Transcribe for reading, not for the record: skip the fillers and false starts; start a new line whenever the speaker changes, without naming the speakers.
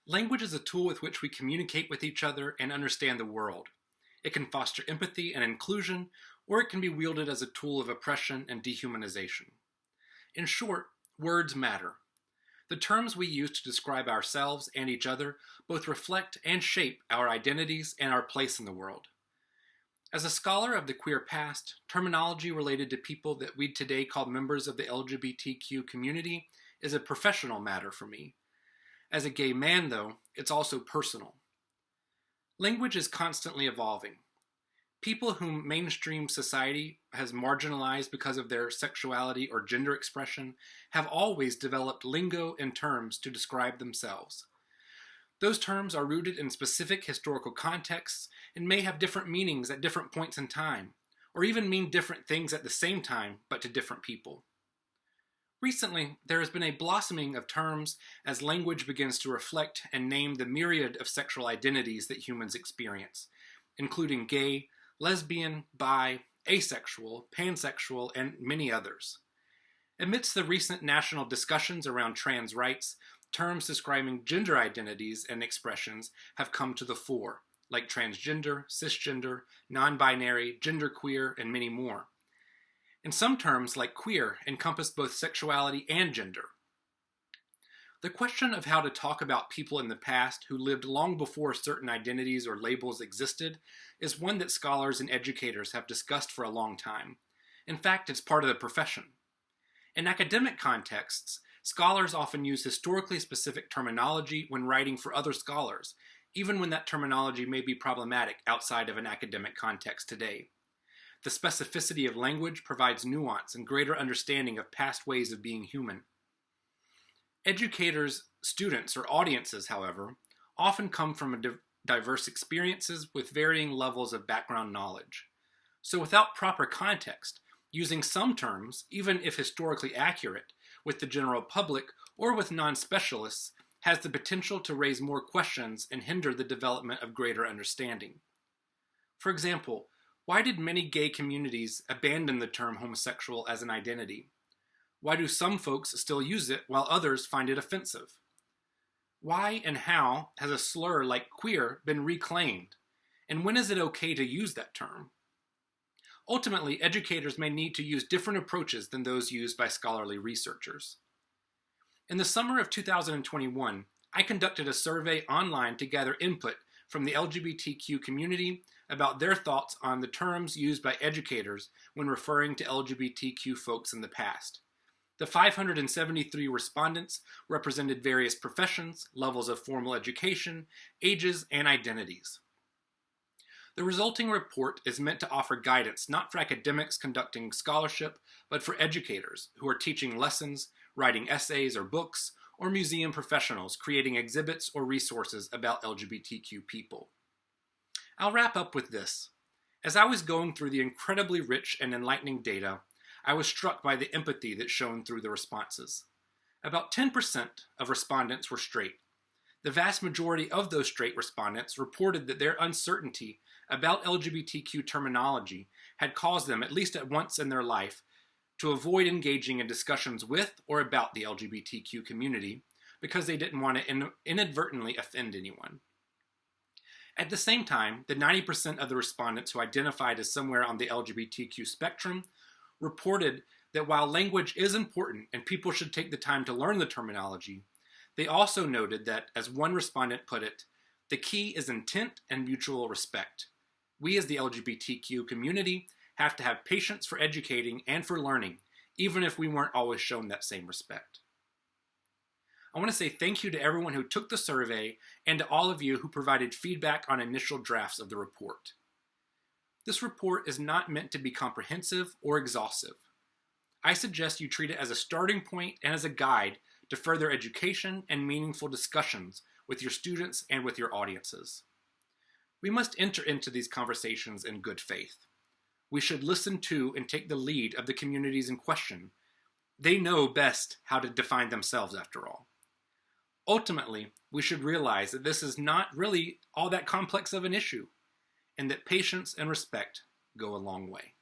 Language is a tool with which we communicate with each other and understand the world. It can foster empathy and inclusion, or it can be wielded as a tool of oppression and dehumanization. In short, words matter. The terms we use to describe ourselves and each other both reflect and shape our identities and our place in the world. As a scholar of the queer past, terminology related to people that we today call members of the LGBTQ community is a professional matter for me. As a gay man, though, it's also personal. Language is constantly evolving. People whom mainstream society has marginalized because of their sexuality or gender expression have always developed lingo and terms to describe themselves. Those terms are rooted in specific historical contexts and may have different meanings at different points in time, or even mean different things at the same time, but to different people. Recently, there has been a blossoming of terms as language begins to reflect and name the myriad of sexual identities that humans experience, including gay, lesbian, bi, asexual, pansexual, and many others. Amidst the recent national discussions around trans rights, terms describing gender identities and expressions have come to the fore, like transgender, cisgender, non-binary, genderqueer, and many more. And some terms, like queer, encompass both sexuality and gender. The question of how to talk about people in the past who lived long before certain identities or labels existed is one that scholars and educators have discussed for a long time. In fact, it's part of the profession. In academic contexts, scholars often use historically specific terminology when writing for other scholars, even when that terminology may be problematic outside of an academic context today. The specificity of language provides nuance and greater understanding of past ways of being human. Educators, students, or audiences, however, often come from diverse experiences with varying levels of background knowledge. So without proper context, using some terms, even if historically accurate, with the general public or with non-specialists has the potential to raise more questions and hinder the development of greater understanding. For example, why did many gay communities abandon the term homosexual as an identity? Why do some folks still use it while others find it offensive? Why and how has a slur like queer been reclaimed? And when is it okay to use that term? Ultimately, educators may need to use different approaches than those used by scholarly researchers. In the summer of 2021, I conducted a survey online to gather input from the LGBTQ community about their thoughts on the terms used by educators when referring to LGBTQ folks in the past. The 573 respondents represented various professions, levels of formal education, ages, and identities. The resulting report is meant to offer guidance not for academics conducting scholarship, but for educators who are teaching lessons, writing essays or books, or museum professionals creating exhibits or resources about LGBTQ people. I'll wrap up with this. As I was going through the incredibly rich and enlightening data, I was struck by the empathy that shone through the responses. About 10% of respondents were straight. The vast majority of those straight respondents reported that their uncertainty about LGBTQ terminology had caused them, at least at once in their life, to avoid engaging in discussions with or about the LGBTQ community because they didn't want to inadvertently offend anyone. At the same time, the 90% of the respondents who identified as somewhere on the LGBTQ spectrum reported that while language is important and people should take the time to learn the terminology, they also noted that, as one respondent put it, the key is intent and mutual respect. We as the LGBTQ community have to have patience for educating and for learning, even if we weren't always shown that same respect. I want to say thank you to everyone who took the survey and to all of you who provided feedback on initial drafts of the report. This report is not meant to be comprehensive or exhaustive. I suggest you treat it as a starting point and as a guide to further education and meaningful discussions with your students and with your audiences. We must enter into these conversations in good faith. We should listen to and take the lead of the communities in question. They know best how to define themselves, after all. Ultimately, we should realize that this is not really all that complex of an issue, and that patience and respect go a long way.